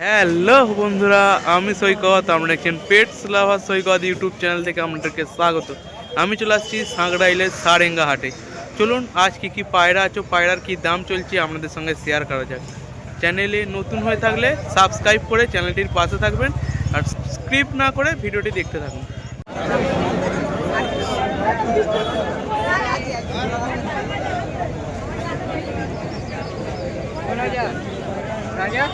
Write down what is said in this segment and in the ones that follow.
Hello বন্ধুরা, আমি সৈকত। আমরা দেখছেন পেটস লাভার সৈকত ইউটিউব চ্যানেল থেকে আপনাদেরকে স্বাগত। আমি চলে আসছি সাঁকড়াইলের সারেঙ্গা হাটে। চলুন আজ কি পায়রা আছে, পায়রার কি দাম চলছে আপনাদের সঙ্গে শেয়ার করা যাক। চ্যানেলে নতুন হয়ে থাকলে সাবস্ক্রাইব করে চ্যানেলটির পাশে থাকবেন আর স্ক্রিপ্ট না করে ভিডিওটি দেখতে থাকুন। রাজা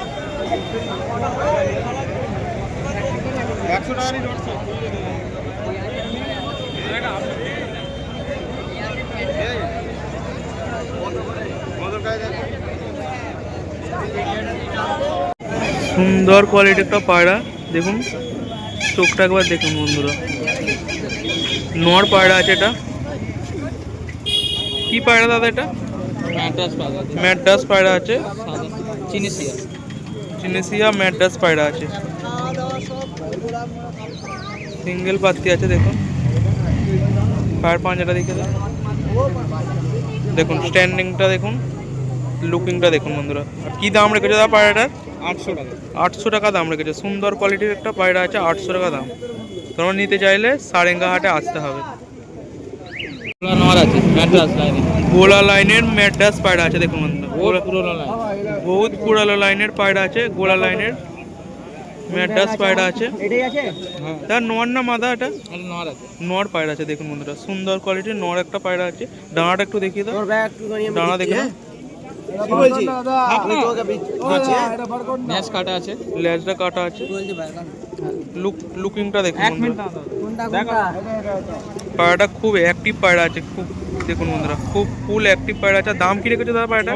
100 টাকারই নোট সুন্দর কোয়ালিটি একটা পায়রা, দেখুন চোখটা একবার দেখুন বন্ধুরা। নর পায়রা আছে। এটা কি পায়রা দাদা? এটা ম্যাড্রাস পায়রা আছে। চিনেসিয়া ম্যাড্রাস পায়রা আছে। সিঙ্গেল পাত্তি আছে। দেখুন পায়ের পাঁজাটা দেখে দেখুন, স্ট্যান্ডিংটা দেখুন, লুকিংটা দেখুন বন্ধুরা। আর কি দাম রেখেছে দাদা পায়রাটার? 800 টাকা। 800 টাকা দাম রেখেছে। সুন্দর কোয়ালিটির একটা পায়রা আছে, 800 টাকা দাম। তোমরা নিতে চাইলে সারেঙ্গা হাটে আসতে হবে। গোলা লাইনের ম্যাড্রাস পায়রা আছে। দেখুন বন্ধুরা, বহুত পুরানো লাইনের পায়রা আছে। গোলা লাইনের ম্যাড্রাস পায়রা আছে। তার নর না মাদা? এটা নর পায়রা আছে। দেখুন বন্ধুরা, সুন্দর কোয়ালিটির নর একটা পায়রা আছে। ডানাটা একটু দেখিয়ে দাও, ডানা দেখে দাও। লেজটা কাটা আছে। লুকিংটা দেখুন পায়রাটা খুব অ্যাক্টিভ পায়রা আছে। খুব দেখুন বন্ধুরা, খুব ফুল অ্যাক্টিভ পায়রা আছে। দাম কি রেখেছে দাদা পায়রাটা?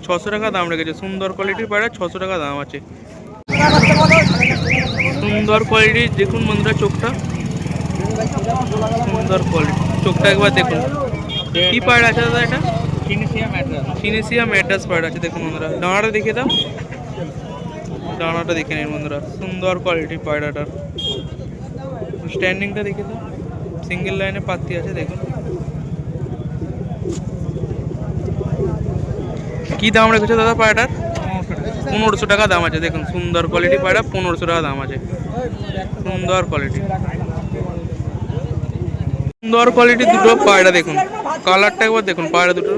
600 টাকা দাম রেখেছে। সুন্দর কোয়ালিটির পায়রা, 600 টাকা দাম আছে। সুন্দর কোয়ালিটি দেখুন বন্ধুরা, চোখটা সুন্দর কোয়ালিটি। চোখটা একবার দেখুন। কি পায়রা আছে দাদা এটা? চিনেসিয়া ম্যাড্রাস পায়রা আছে। দেখুন বন্ধুরা, ডানাটা দেখে দাও, ডানাটা দেখে নিন বন্ধুরা। সুন্দর কোয়ালিটি পায়রাটার স্ট্যান্ডিংটা দেখে দাও। সিঙ্গেল লাইনে পাত্তি আছে। দেখুন কি দাম রেখেছে দাদা পায়রাটার? 1500 টাকা দাম আছে। দেখুন সুন্দর কোয়ালিটি পায়রা, 1500 টাকা দাম আছে। সুন্দর কোয়ালিটি, সুন্দর কোয়ালিটি দুটো পায়রা। দেখুন কালারটা একবার দেখুন, পায়রা দুটোর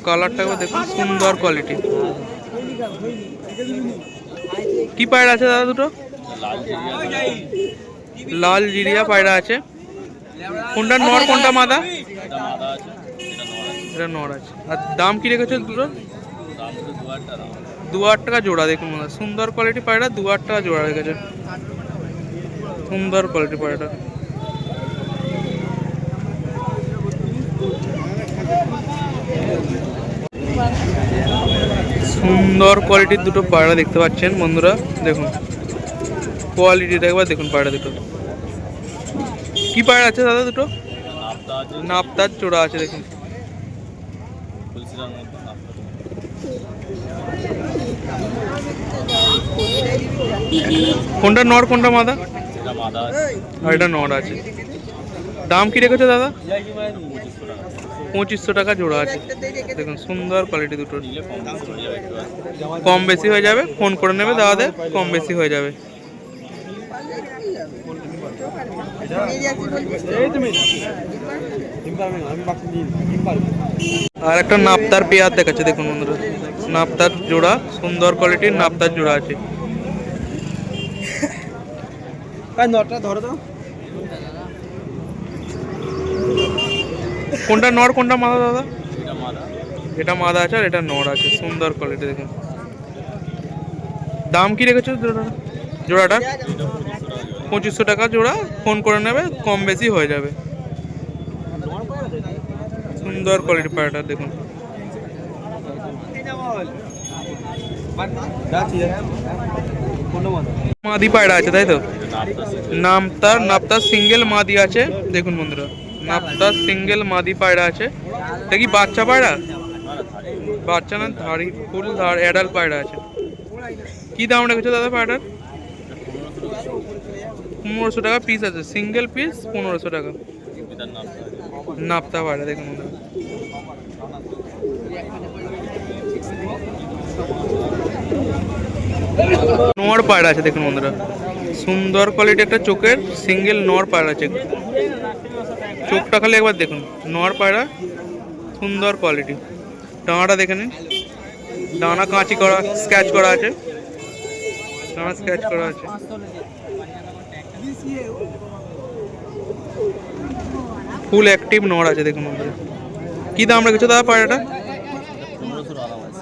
কালারটা একবার দেখুন। সুন্দর কোয়ালিটি। কি পায়রা আছে দাদা দুটো? লাল জিরিয়া পায়রা আছে। কোনটা নর কোনটা মাদা? এটা নর আছে। আর দাম কি রেখেছে দুটো? 2000 টাকা জোড়া। দেখুন সুন্দর কোয়ালিটি পায়রা, 2000 টাকা জোড়া রেখেছে। সুন্দর কোয়ালিটি পায়রাটা। সুন্দর কোয়ালিটির দুটো পায়রা দেখতে পাচ্ছেন বন্ধুরা। দেখুন কোয়ালিটিটা একবার দেখুন পায়রা দুটো। কি পায়রা আছে দাদা দুটো? নাপতার জোড়া আছে। দেখুন কোনটা নর কোনটা মাদা? আর এটা নর আছে। দাম কি রেখেছে দাদা? 2500 টাকা জোড়া আছে। দেখুন সুন্দর কোয়ালিটি দুটো। কম বেশি হয়ে যাবে, ফোন করে নেবে দাদাদের, কম বেশি হয়ে যাবে। আর একটা নাপতার পেয়ার দেখাচ্ছে। দেখুন বন্ধুরা, নাপতার জোড়া, সুন্দর কোয়ালিটির নাপতার জোড়া আছে। কোনটা নর কোনটা মাদা দাদা? এটা মাদা আছে আর এটা নর আছে। সুন্দর কোয়ালিটি। দেখুন দাম কি রেখেছো জোড়াটা? 2500 টাকা জোড়া। ফোন করে নেবে, কম বেশি হয়ে যাবে। সুন্দর কোয়ালিটি পায়রাটা দেখুন। মাদি পায়রা আছে তাই তো? নাপতার সিঙ্গেল মাদি আছে। দেখুন বন্ধুরা, নাপতার সিঙ্গেল মাদি পায়রা আছে। দেখি বাচ্চা পায়রা, বাচ্চা না, ধাড়ি ফুল ধার অ্যাডাল্ট পায়রা আছে। কি দাম রেখেছো দাদা পায়রাটার? 1500 টাকা পিস আছে। সিঙ্গেল পিস 1500 টাকা। নাপতা পায়রা দেখুন বন্ধুরা। নর পায়রা আছে দেখুন বন্ধুরা, সুন্দর কোয়ালিটি একটা চোখের সিঙ্গেল নর পায়রা আছে। চোখটা খালি একবার দেখুন, নর পায়রা, সুন্দর কোয়ালিটি। ডানাটা দেখে নিন, ডানা কাঁচি করা, স্ক্যাচ করা আছে, ডানা স্ক্যাচ করা আছে। ফুল অ্যাক্টিভ নর আছে দেখুন বন্ধুরা। কি দাম রেখেছো দাদা পায়রাটা?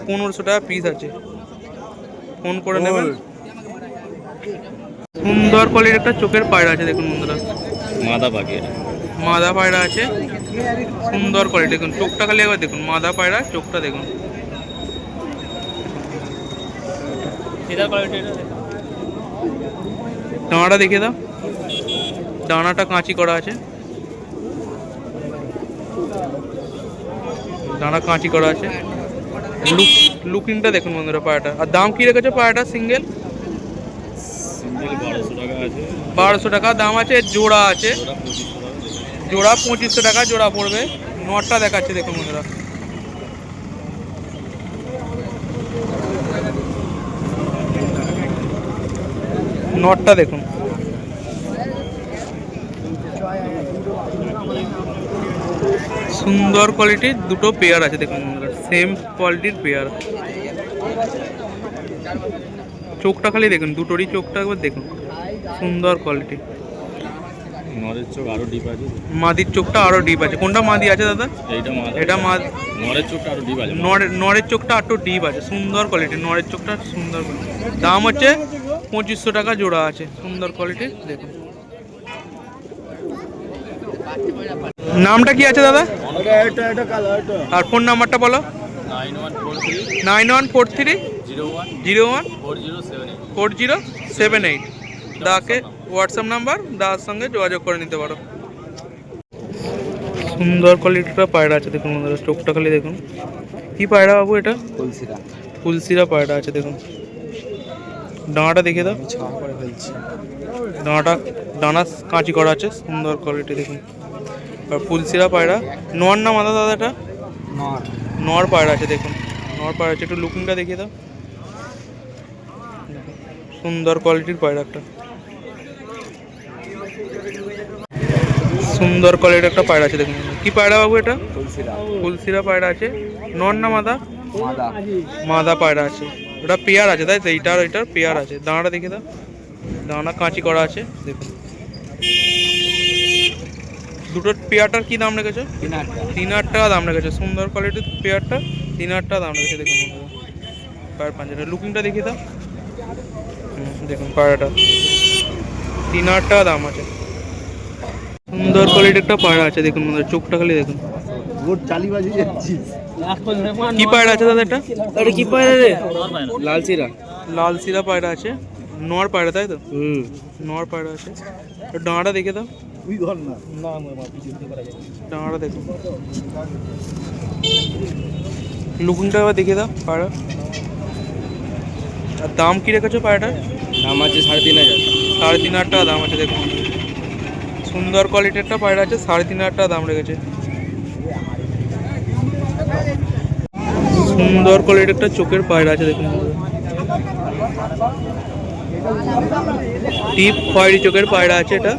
1500 টাকা পিস আছে, ফোন করে নেবেন। সুন্দর কোয়ালিটির একটা চোখের পায়রা আছে দেখুন বন্ধুরা, মাদা পাখি এটা। মাদা পায়রা আছে, সুন্দর কোয়ালিটি। দেখুন চোখটা খালি একবার দেখুন, মাদা পায়রা, চোখটা দেখুন। ডানাটা দেখিয়ে দাও, ডানাটা কাঁচি করা আছে, ডানা কাঁচি করা আছে। লুকিংটা দেখুন বন্ধুরা পায়রাটা। আর দাম কি রেখেছো পায়রাটা? সিঙ্গেল সিঙ্গেল 1200 টাকা আছে, 1200 টাকা দাম আছে। জোড়া আছে, ওটা 2500 টাকা। জোড়া 2500 টাকা জোড়া পড়বে। নটটা দেখাচ্ছে দেখুন বন্ধুরা, নটটা দেখুন। সুন্দর কোয়ালিটির দুটো পেয়ার আছে দেখুন বন্ধুরা, সেম কোয়ালিটির পেয়ার। চোখটা খালি দেখুন, দুটোরই চোখটা একবার দেখুন, সুন্দর কোয়ালিটি। নরের চোখ আরো ডিপ আছে, মাদির চোখটা আরো ডিপ আছে। কোনটা মাদি আছে দাদা? এইটা মাদা। এটা নরের চোখটা আরো ডিপ আছে। নরের চোখটা একটু ডিপ আছে, সুন্দর কোয়ালিটি। নরের চোখটা সুন্দর কোয়ালিটি। দাম হচ্ছে 2500 টাকা জোড়া আছে, সুন্দর কোয়ালিটি দেখুন। নামটা কি আছে দাদা? আর ফোন নাম্বারটা বলো। 9143 01 4078। দাকে হোয়াটসঅ্যাপ নাম্বার, দাদার সঙ্গে যোগাযোগ করে নিতে পারো। সুন্দর কোয়ালিটিটা পায়রা আছে দেখুন বন্ধুরা, চোখটা খালি দেখুন। কি পায়রা বাবু এটা? ফুলসিরা পায়রা আছে দেখুন। ডানাটা দেখিয়ে দাও, ডানা কাঁচি করা আছে, সুন্দর কোয়ালিটি দেখুন। আর ফুলসিরা পায়রা। নর না মাদা দাদা এটা? নর পায়রা আছে দেখুন, নর পায়রা আছে। একটু লুকিংটা দেখিয়ে দাও, সুন্দর কোয়ালিটির পায়রা একটা, সুন্দর কোয়ালিটির একটা পায়রা আছে দেখুন। কি পায়রা বাবু এটা? ফুলসিরা পায়রা আছে। নর না মাদা? মাদা পায়রা আছে। ওটা পেয়ার আছে তাই তো? এইটার ওইটার পেয়ার আছে। দানাটা দেখে দাও, দানা কাঁচি করা আছে দেখুন। দুটোর পেয়ারটার কি দাম রেখেছো? 3000 টাকা দাম রেখেছো। সুন্দর কোয়ালিটির পেয়ারটা 3000 টাকা দাম রেখেছে দেখুন বন্ধুরা। পায়ের পাঞ্জাটা লুকিংটা দেখিয়ে দাও, দেখুন পায়রাটা 3000 টাকা দাম আছে। সুন্দর কোয়ালিটির একটা পায়রা আছে দেখুন বন্ধুরা, চোখটা খালি দেখুন। কি পায়রা আছে দাদা এটা? এটা কি পায়রা রে? লাল সিরা পায়রা আছে, নর পায়রা তাই তো? নর পায়রা আছে। ডানাটা দেখে দাও, ডানাটা দেখুন। লুকিংটা আবার দেখে দাও পায়রা। আর দাম কি রেখেছো পায়রাটার? দাম আছে 3500। 3500 টাকা দাম আছে দেখুন। সুন্দর কোয়ালিটির একটা পায়রা আছে, 3500 টাকা দাম রেখেছে। সুন্দর কোয়ালিটির একটা চোখের পায়রা আছে দেখুন। টিপ খয়েরি চোখের পায়রা আছে এটা,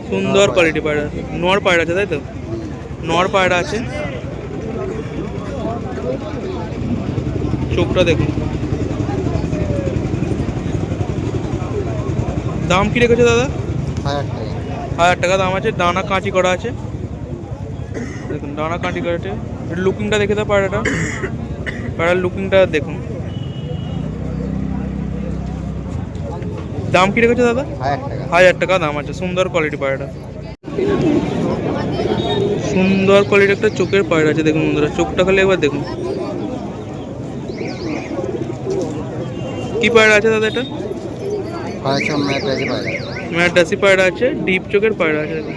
সুন্দর কোয়ালিটি পায়রা। নর পায়রা আছে তাই তো? নর পায়রা আছে, চোখটা দেখুন। দাম কি রেখেছে দাদা? 1000 টাকা দাম আছে। ডানা কাঁচি করা আছে দেখুন, ডানা কাঁচি করা আছে। লুকিংটা দেখে দাও পায়রাটা, পায়রার লুকিংটা দেখুন। দাম কি রেখেছে দাদা? 1000 টাকা দাম আছে। সুন্দর কোয়ালিটি পায়রাটা, সুন্দর কোয়ালিটি একটা চোখের পায়রা আছে দেখুন বন্ধুরা। চোখটা খালি একবার দেখুন। কি পায়রা আছে দাদা এটা? ম্যাড্রাসি পায়রা আছে, ডিপ চোখের পায়রা আছে দেখুন।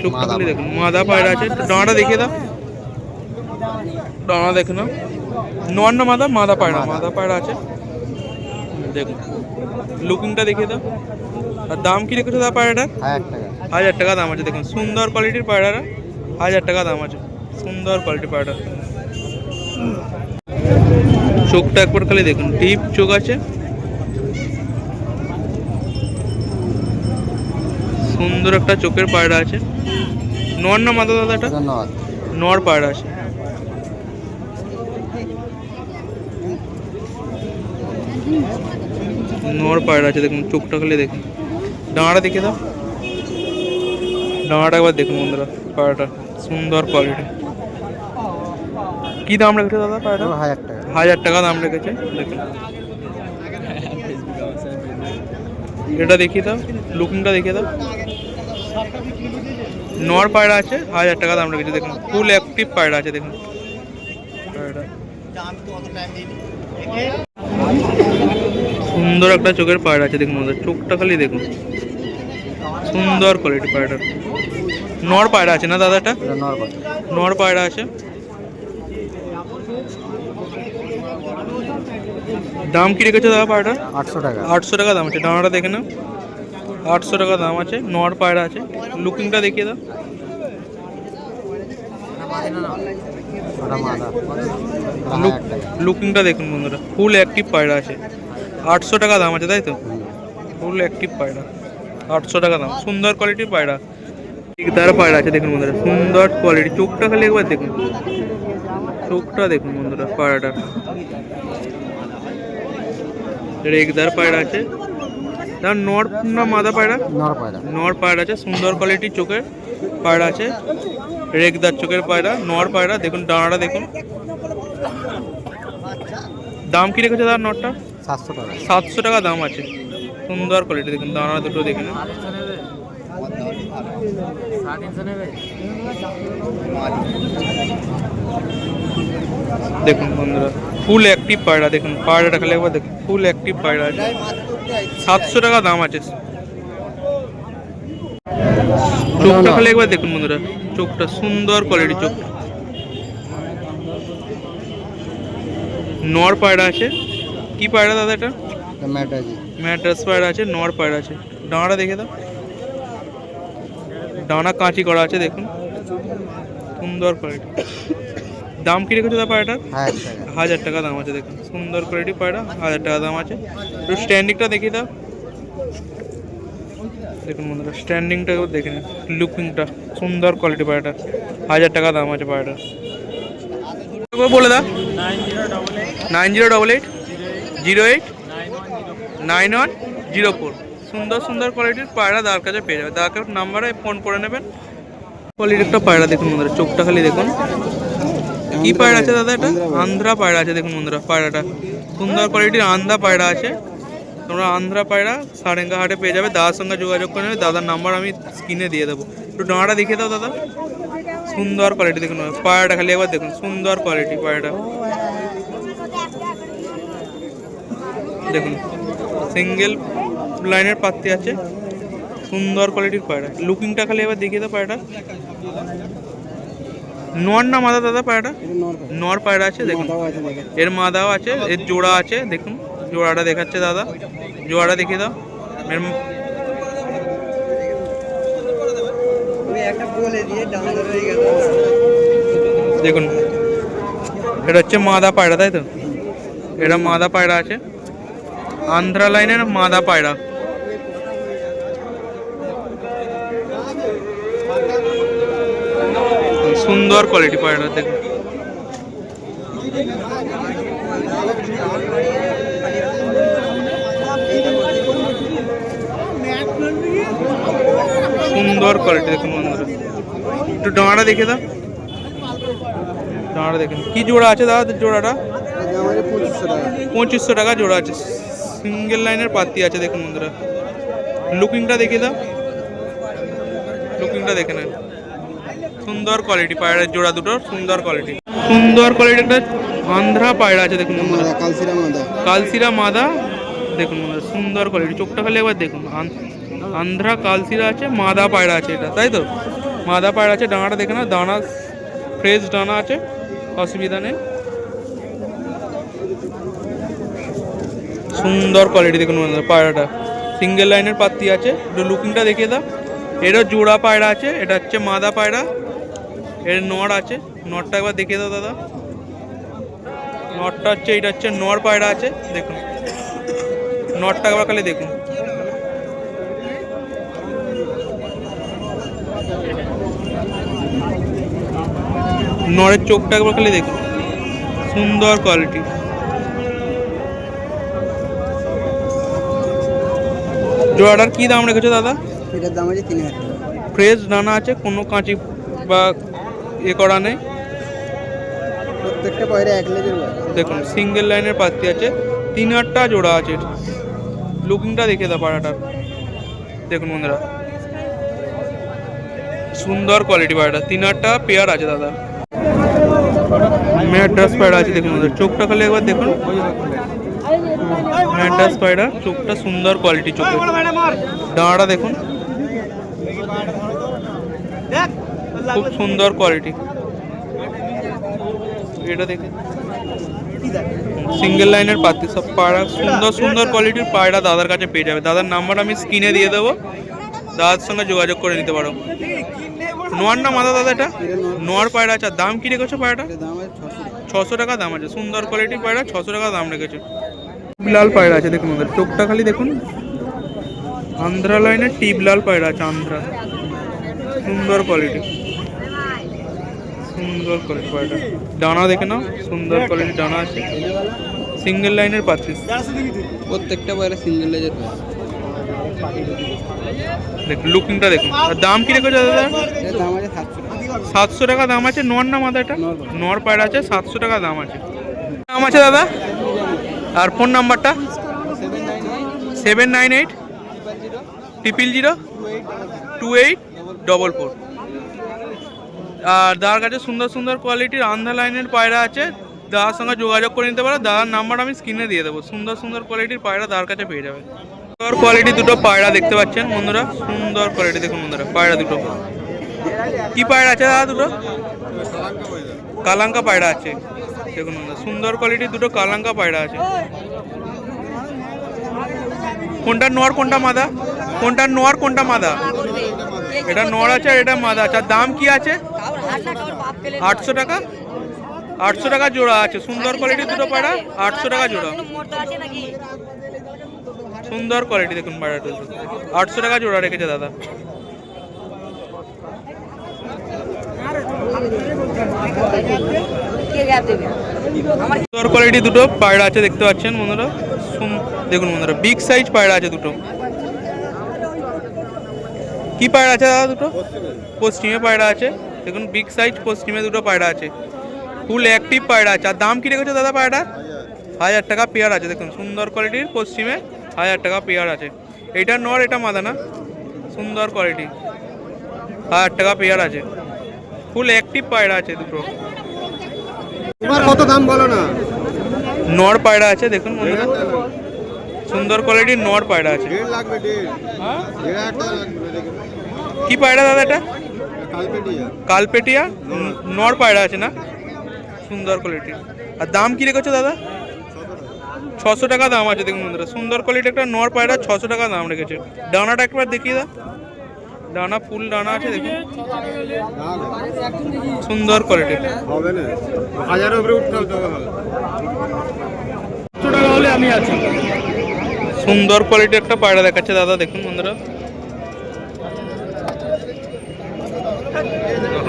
চোখটা খালি দেখুন, মাদা পায়রা আছে। ডানাটা দেখিয়ে দাও, ডানা দেখে নাও। নর না মাদা? মাদা পায়রা, মাদা পায়রা আছে দেখুন। লুকিংটা দেখিয়ে দাও। আর দাম কি রেখেছো দাদা পায়রাটার? 1000 টাকা দাম আছে দেখুন। সুন্দর কোয়ালিটির পায়রাটা 1000 টাকা দাম আছে, সুন্দর কোয়ালিটির পায়রাটা। চোখটা একবার খালি দেখুন, ডিপ চোখ আছে, সুন্দর একটা চোখের পায়রা আছে। নর না মাদা দাদা? এটা নর পায়রা আছে। নর পায়রা আছে দেখুন, চোখটা খালি দেখুন, ডাঁড়া দেখে দাও, ডাঁড়াটা একবার দেখুন বন্ধুরা। পায়রাটা সুন্দর কোয়ালিটি। কি দাম রেখেছে দাদা পায়রাটা? 1000 টাকা দাম রেখেছে দেখুন। এটা দেখিয়ে দাও, লুকিংটা দেখিয়ে দাও। নর পায়রা আছে, 1000 টাকা দাম রেখেছে দেখুন। ফুল অ্যাক্টিভ পায়রা আছে দেখুন পায়রাটা। সুন্দর একটা চোখের পায়রা আছে দেখুন বন্ধুরা, চোখটা খালি দেখুন, সুন্দর কোয়ালিটি পায়রাটার। নর পায়রা আছে না দাদাটা? নর পায়রা আছে। দাম কি রেখেছে দাদা পায়রাটা? 800 টাকা। 800 টাকা দাম আছে। ডানাটা দেখে না, 800 টাকা দাম আছে। নর পায়রা আছে। লুকিংটা দেখিয়ে দাও। লুকিংটা দেখুন বন্ধুরা, ফুল অ্যাক্টিভ পায়রা আছে। 800 টাকা দাম আছে তাই তো? ফুল অ্যাক্টিভ পায়রা, 800 টাকা দাম। সুন্দর কোয়ালিটির পায়রা। একদার পায়রা আছে দেখুন বন্ধুরা, সুন্দর কোয়ালিটি। চোখটা খালি একবার দেখুন, চোখটা দেখুন বন্ধুরা পায়রাটা। একদার পায়রা আছে। তার নর না মাদা পায়রা? নর পায়রা আছে। সুন্দর কোয়ালিটির চোখের পায়রা আছে, রেগদার চোখের পায়রা, নর পায়রা দেখুন। ডানাটা দেখুন। দাম কি রেখেছে তার নরটা? 700 টাকা। 700 টাকা দাম আছে। সুন্দর কোয়ালিটি দেখুন, দানা দুটো দেখে নিন। দেখুন বন্ধুরা, ফুল অ্যাক্টিভ পায়রা দেখুন। পায়রাটা খালি একবার দেখুন, ফুল অ্যাক্টিভ পায়রা আছে। 700 টাকা দাম আছে। চোখটা খালি একবার দেখুন বন্ধুরা, চোখটা সুন্দর কোয়ালিটি চোখ। নর পায়রা আছে। কি পায়রা দাদা এটা? ম্যাড্রাস পায়রা আছে, নর পায়রা আছে। ডানাটা দেখে দাও, ডানা কাঁচি করা আছে দেখুন, সুন্দর কোয়ালিটি। দাম কি রেখেছো দাদা পায়রাটার? 1000 টাকা দাম আছে দেখুন। সুন্দর কোয়ালিটি পায়রা, 1000 টাকা দাম আছে। একটু স্ট্যান্ডিংটা দেখিয়ে দাও দেখুন বন্ধুরা, স্ট্যান্ডিংটা দেখে নিন। লুকিংটা সুন্দর কোয়ালিটি পায়রাটা, 1000 টাকা দাম আছে পায়রাটা। বলে দাও। 9088 08 9104। সুন্দর সুন্দর কোয়ালিটির পায়রা দাদার কাছে পেয়ে যাবে। দাদার নাম্বারে ফোন করে নেবেন। কোয়ালিটির একটা পায়রা দেখুন বন্ধুরা, চোখটা খালি দেখুন। কি পায়রা আছে দাদা এটা? আন্ধ্রা পায়রা আছে দেখুন বন্ধুরা। পায়রাটা সুন্দর কোয়ালিটির আন্ধ্রা পায়রা আছে। তোমরা আন্ধ্রা পায়রা সারেঙ্গা হাটে পেয়ে যাবে। দাদার সঙ্গে যোগাযোগ করে নেবে। দাদার নাম্বার আমি স্ক্রিনে দিয়ে দেবো। একটু ডানাটা দেখিয়ে দাও দাদা। সুন্দর কোয়ালিটি দেখুন পায়রাটা, খালি একবার দেখুন, সুন্দর কোয়ালিটি পায়রাটা দেখুন। সিঙ্গেল লাইনের পাত্তি আছে, সুন্দর কোয়ালিটির পায়রা। লুকিংটা খালি এবার দেখিয়ে দাও পায়রাটা। নর না মাদা দাদা পায়রাটা? নর পায়রা আছে দেখুন। এর মাদাও আছে, এর জোড়া আছে দেখুন। জোড়াটা দেখাচ্ছে দাদা, জোড়াটা দেখিয়ে দাও। এর দেখুন, এটা হচ্ছে মাদা পায়রা তাই তো? এটা মাদা পায়রা আছে, আন্ধ্রা লাইনের মাদা পায়রা। সুন্দর কোয়ালিটি পায়রা দেখুন। সুন্দর কোয়ালিটি দেখুন বন্ধুরা। একটু ডাঁড়া দেখে দাও, ডাঁড়া দেখুন। কি জোড়া আছে দাদা জোড়াটা? 2500 টাকা জোড়া আছে। সিঙ্গেল লাইনের পাত্তি আছে দেখুন বন্ধুরা। লুকিংটা দেখে দাও, লুকিংটা দেখে নেন। সুন্দর কোয়ালিটি পায়রার জোড়া দুটো, সুন্দর কোয়ালিটি। সুন্দর কোয়ালিটি একটা আন্ধ্রা পায়রা আছে দেখুন বন্ধুরা। কালসিরা মাদা দেখুন বন্ধুরা, সুন্দর কোয়ালিটি। চোখটা খালি একবার দেখুন। আন্ধ্রা কালসিরা আছে, মাদা পায়রা আছে এটা তাই তো? মাদা পায়রা আছে। ডানাটা দেখে না, দানা ফ্রেশ ডানা আছে, অসুবিধা নেই। সুন্দর কোয়ালিটি দেখুন বন্ধুরা পায়রাটা। সিঙ্গেল লাইনের পাত্তি আছে। লুকিংটা দেখিয়ে দাও। এরও জোড়া পায়রা আছে। এটা হচ্ছে মাদা পায়রা। এর নর আছে, নরটা একবার দেখিয়ে দাও দাদা। নটটা হচ্ছে, এইটা হচ্ছে নর পায়রা আছে দেখুন, নটটা একবার খালি দেখুন। নরের চোখটা একবার খালি দেখুন, সুন্দর কোয়ালিটি। জোড়াটার কি দাম রেখেছো দাদা? এটার দাম আছে 3000 টাকা। ফ্রেশ ডানা আছে, কোনো কাঁচি বা করা নেই। প্রত্যেকটা পায়রা 1 লেজের বাচ্চা। দেখুন সিঙ্গেল লাইনের পাত্তি আছে, 3000 টাকা জোড়া আছে। লুকিংটা দেখে দাও পায়রাটার, দেখুন বন্ধুরা সুন্দর কোয়ালিটি পায়রাটা, 3000 টাকা পেয়ার আছে দাদা। ম্যাড্রাস পায়রা আছে দেখুন বন্ধুরা, চোখটা খালি একবার দেখুন। ম্যাড্রাস পায়রা, চোখটা সুন্দর কোয়ালিটি, চোখে ডানাটা দেখুন, খুব সুন্দর কোয়ালিটি। এটা দেখে সিঙ্গেল লাইনের পাতি সব পায়রা, সুন্দর সুন্দর কোয়ালিটির পায়রা দাদার কাছে পেয়ে যাবে। দাদার নাম্বার আমি স্ক্রিনে দিয়ে দেবো, দাদার সঙ্গে যোগাযোগ করে নিতে পারো। নোয়ার না মাদা দাদা? এটা নোয়ার পায়রা আছে। দাম কি রেখেছো পায়রাটা? এটার দাম আছে 600 টাকা দাম আছে, সুন্দর কোয়ালিটির পায়রা, 600 টাকা দাম রেখেছে। লাল পায়রা আছে দেখুন ওদের, চোখটা খালি দেখুন। আন্ধ্রা লাইনের টিপ লাল পায়রা আছে, আন্ধ্রা, সুন্দর কোয়ালিটি, সুন্দর কোয়ালিটি পায়রা। ডানা দেখে নাও, সুন্দর কোয়ালিটি ডানা আছে, সিঙ্গেল লাইনের পাত্রিশ। প্রত্যেকটা পায়রা সিঙ্গেল লেজের বাচ্চা। দেখুন লুকিংটা দেখুন। আর দাম কি রেখেছো দাদা? এটার দাম আছে 700 টাকা। 700 টাকা দাম আছে। নর না মাদা এটা? নর। নর পায়রা আছে, 700 টাকা দাম আছে। দাম আছে দাদা। আর ফোন নাম্বারটা? 798 000 2844। আর দাদার কাছে সুন্দর সুন্দর কোয়ালিটির আন্ধ্রা লাইনের পায়রা আছে, দাদার সঙ্গে যোগাযোগ করে নিতে পারো। দাদার নাম্বার আমি স্ক্রিনে দিয়ে দেবো। সুন্দর সুন্দর কোয়ালিটির পায়রা দাদার কাছে পেয়ে যাবে। সুন্দর কোয়ালিটি দুটো পায়রা দেখতে পাচ্ছেন বন্ধুরা, সুন্দর কোয়ালিটি দেখুন বন্ধুরা পায়রা দুটো। কি পায়রা আছে দাদা দুটো? কালাঙ্কা পায়রা আছে দেখুন বন্ধুরা, সুন্দর কোয়ালিটির দুটো কালাঙ্কা পায়রা আছে। কোনটা নর কোনটা মাদা? কোনটা নর কোনটা মাদা? এটা নর আছে আর এটা মাদা আছে। আর দাম কি আছে? 800 টাকা। 800 টাকা জোড়া আছে। সুন্দর কোয়ালিটির দুটো পায়রা, 800 টাকা জোড়া। সুন্দর কোয়ালিটি দেখুন পায়রা দুটো, 800 টাকা জোড়া রেখেছে দাদা। সুন্দর কোয়ালিটি দুটো পায়রা আছে দেখতে পাচ্ছেন বন্ধুরা, দেখুন বন্ধুরা বিগ সাইজ পায়রা আছে দুটো। কি পায়রা আছে দাদা দুটো? পশ্চিমে পায়রা আছে দেখুন, বিগ সাইজ পশ্চিমে দুটো পায়রা আছে, ফুল অ্যাক্টিভ পায়রা আছে। আর দাম কি রেখেছে দাদা পায়রা? 1000 টাকা পেয়ার আছে। দেখুন সুন্দর কোয়ালিটির পশ্চিমে 1000 টাকা পেয়ার আছে। এটা নর এটা মাদা না? সুন্দর কোয়ালিটি, 1000 টাকা পেয়ার আছে, ফুল অ্যাক্টিভ পায়রা আছে দুটো। তোমার কত দাম বলো না? নর পায়রা আছে দেখুন বন্ধুরা, সুন্দর কোয়ালিটির নর পায়রা আছে। 1.5 লাগবে, 1.5 টাকা লাগবে। কি পায়রা দাদা এটা? কালপেটিয়া। কালপেটিয়া নর পায়রা আছে না? সুন্দর কোয়ালিটি। আর দাম কি রেখেছো দাদা? 600 টাকা দাম আছে দেখুন বন্ধুরা, সুন্দর কোয়ালিটি একটা নর পায়রা, 600 টাকা দাম রেখেছে। ডানাটা একবার দেখিয়ে দাও, ডানা ফুল ডানা আছে দেখুন, সুন্দর কোয়ালিটি। হবে না, 1000 উপরে উঠতে হবে। 100 টাকা হলে আমি আছি। সুন্দর কোয়ালিটি একটা পায়রা দেখাচ্ছে দাদা দেখুন বন্ধুরা,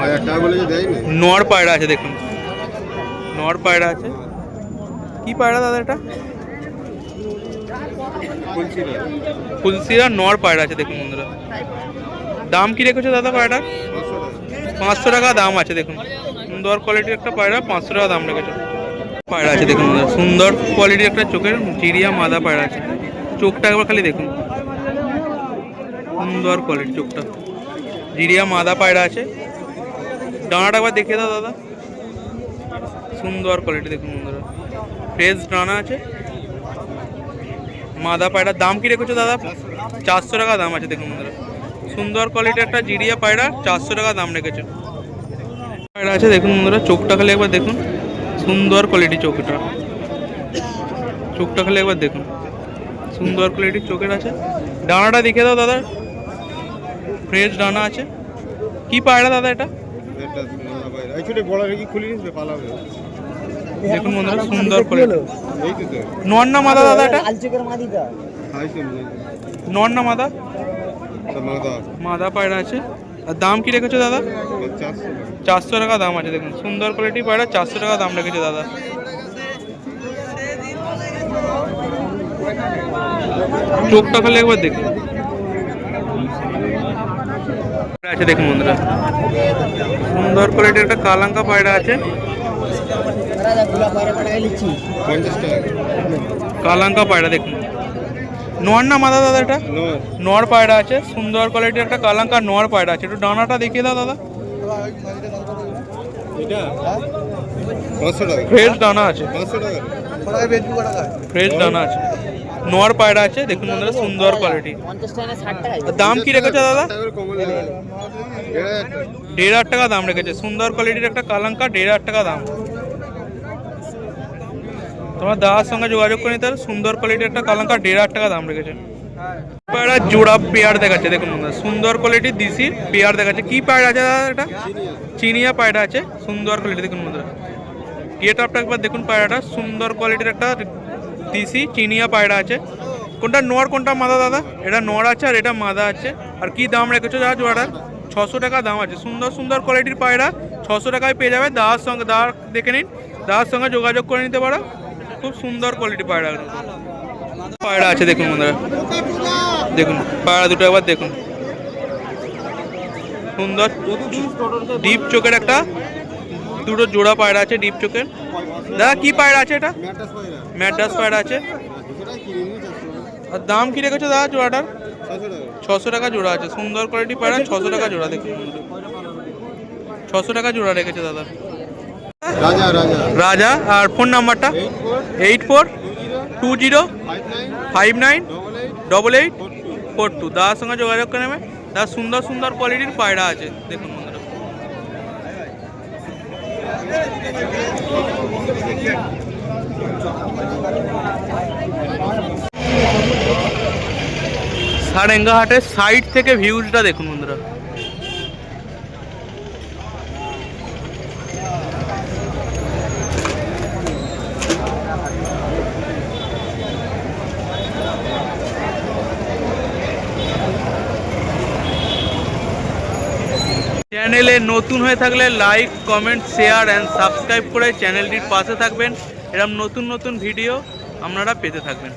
1000 টাকা বলে দেয় না। নর পায়রা আছে দেখুন, নর পায়রা আছে। কি পায়রা দাদা এটা? ফুলসিরা নর পায়রা আছে দেখুন বন্ধুরা। দাম কি রেখেছো দাদা পায়রাটার? 500 টাকা দাম আছে দেখুন, সুন্দর কোয়ালিটির একটা পায়রা, 500 টাকা দাম রেখেছো। পায়রা আছে দেখুন বন্ধুরা, সুন্দর কোয়ালিটির একটা চোখের জিরিয়া মাদা পায়রা আছে, চোখটা একবার খালি দেখুন, সুন্দর কোয়ালিটি চোখটা, জিরিয়া মাদা পায়রা আছে। ডানাটা একবার দেখিয়ে দাও দাদা, সুন্দর কোয়ালিটি দেখুন বন্ধুরা, ফ্রেশ ডানা আছে, মাদা পায়রা। দাম কি রেখেছো দাদা? 400 টাকা দাম আছে দেখুন বন্ধুরা, সুন্দর কোয়ালিটির একটা জিরিয়া পায়রা, 400 টাকা দাম রেখেছে। পায়রা আছে দেখুন বন্ধুরা, চোখটা খালি একবার দেখুন, সুন্দর কোয়ালিটি চোখটা, চোখটা খালি একবার দেখুন, সুন্দর কোয়ালিটির চোখের আছে। ডানাটা দেখে দাও দাদা, ফ্রেশ ডানা আছে। কি পায়রা দাদা এটা? দেখুন বন্ধুরা সুন্দর কোয়ালিটি। নর না মাদা দাদা এটা? আলচকের মাদিটা নর না মাদা? মাদা পায়রা আছে। আর দাম কি রেখেছো দাদা? 400 টাকা দাম আছে। দেখুন সুন্দর কোয়ালিটি পায়রা, 400 টাকা দাম রেখেছে দাদা। চোখটা খালি একবার দেখুন আছে। দেখুন বন্ধুরা সুন্দর কোয়ালিটির একটা কালাঙ্কা পায়রা আছে। কালাঙ্কা পায়রা দেখুন। নর না মাদা দাদা এটা? নর পায়রা আছে। সুন্দর কোয়ালিটির একটা কালাঙ্কা নর পায়রা আছে। একটু ডানাটা দেখিয়ে দাও দাদা। ফ্রেশ ডানা আছে, ফ্রেশ ডানা আছে। নর পায়রা আছে দেখুন বন্ধুরা সুন্দর কোয়ালিটি। দাম কি রেখেছে দাদা? 1,500 টাকা দাম রেখেছে। সুন্দর কোয়ালিটির একটা কালাঙ্কা, 1,500 টাকা দাম। তোমার দাদার সঙ্গে যোগাযোগ করে নিতে হবে। সুন্দর কোয়ালিটির একটা কালাঙ্কা, 1,500 টাকা দাম রেখেছে। পায়রা জোড়া পেয়ার দেখাচ্ছে দেখুন বন্ধুরা। সুন্দর কোয়ালিটির দিশি পেয়ার দেখাচ্ছে। কি পায়রা আছে দাদা এটা? চিনিয়া পায়রা আছে। সুন্দর কোয়ালিটি দেখুন বন্ধুরা। গেট আপটা একবার দেখুন পায়রাটা। সুন্দর কোয়ালিটির একটা দিশি চিনিয়া পায়রা আছে। কোনটা নর কোনটা মাদা দাদা? এটা নর আছে আর এটা মাদা আছে। আর কি দাম রেখেছো দাদা জোড়াটার? 600 টাকা দাম আছে। সুন্দর সুন্দর কোয়ালিটির পায়রা 600 টাকায় পেয়ে যাবে। দাদার সঙ্গে দাদা দেখে নিন, দাদার সঙ্গে যোগাযোগ করে নিতে পারো। খুব সুন্দর কোয়ালিটি পায়রা পায়রা আছে দেখুন বন্ধুরা। দেখুন পায়রা দুটো একবার দেখুন। সুন্দর ডিপ চোখের একটা দুটো জোড়া পায়রা আছে ডিপ চোখের। দাদা কি পায়রা আছে এটা? ম্যাড্রাস পায়রা আছে। আর দাম কি রেখেছো দাদা জোড়াটার? 600 টাকা জোড়া আছে। সুন্দর কোয়ালিটি পায়রা 600 টাকা জোড়া দেখুন। 600 টাকা জোড়া রেখেছে দাদা। রাজা। আর ফোন নাম্বারটা? 8420598842। দাদার সঙ্গে যোগাযোগ করে নেবে। দাদা সুন্দর সুন্দর কোয়ালিটির পায়রা আছে দেখুন বন্ধুরা। সারেঙ্গা হাটের সাইড থেকে ভিউজটা দেখুন বন্ধুরা। চ্যানেলে নতুন হয়ে থাকলে like, comment, share and subscribe করে চ্যানেলটির পাশে থাকবেন। এরকম নতুন নতুন ভিডিও আপনারা পেতে থাকবেন।